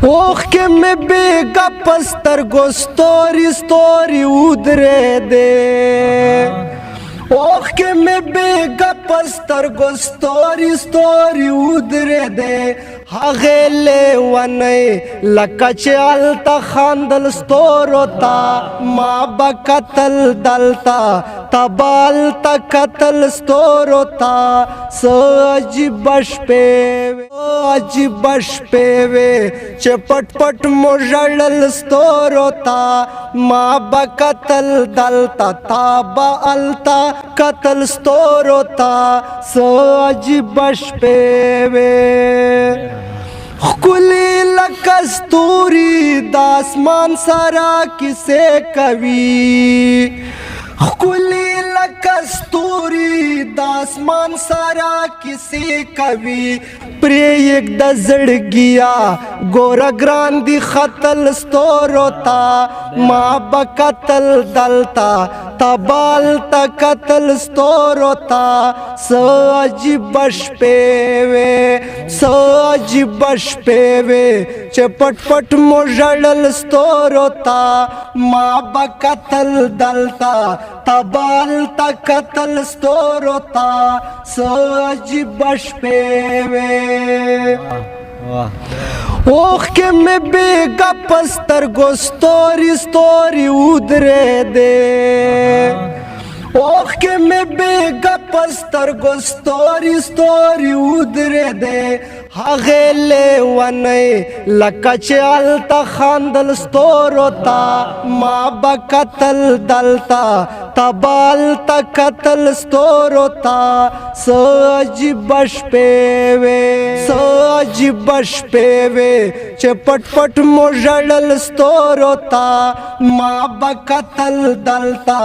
اوخ کې مې بیګا پسترګو ستوري ستوري ودرې دې اوخ کې مې بیګا پسترګو ستوري ستوري ودرې دې هغه لیونی لکه چې هلته خاندل ستورو ته ما به کتل دلته تا بالته کتل ستورو ته څه عجیبه شپې عجیبه شپې وې چې پټ پټ مو ژړل ستورو ته ما به کتل دلته تا به هلته کتل ستورو ته څه عجیبه شپې وې ښکلي لکه ستوري د اسمان سره کیسې کوي ښکلي لکه ستوري د اسمان سره کیسې کوي پرېږده زړګیا ګوره ګران دي ختل ستورو ته ما به کتل دلته تا بالته کتل ستورو ته څه عجیبه شپې وې څه عجیبه شپې وې چې پټ پټ مو ژړل ستورو ته ما به کتل دلته تا بالته کتل ستورو ته څه عجیبه شپې وې اوخ کې مې بیګا پسترګو ستوري ستوري ودرې دې اوخ کې مې بیګا پسترګو ستوري ستوري ودرې دې هغه لیونی لکه چې هلته خاندل ستورو ته ما به کتل دلته تا بالته کتل ستورو ته څه عجیبه شپې وې څه عجیبه شپې وې چې پټ پټ مو ژړل ستورو ته ما به کتل دلته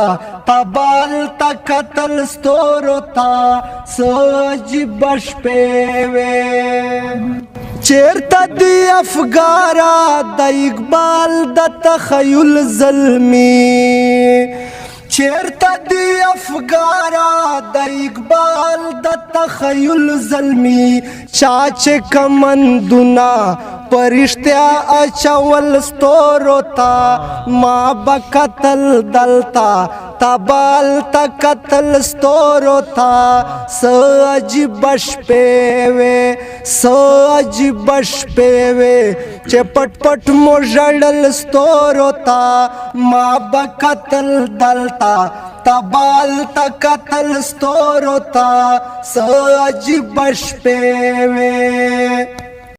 تا بالته کتل ستورو ته څه عجیبه شپې وې چیرته دی افګاره د اقبال د تخیل زلمی چیرته دی افګاره د اقبال د تخیل زلمی چا چې کمندونه پرشتیا اچول ستورو ته ما به کتل دلته تا بالته کتل ستورو ته څه عجیبه شپې وې څه عجیبه شپې وې چې پټ پټ مو ژړل ستورو ته ما به کتل دلته تا بالته کتل ستورو ته څه عجیبه شپې وې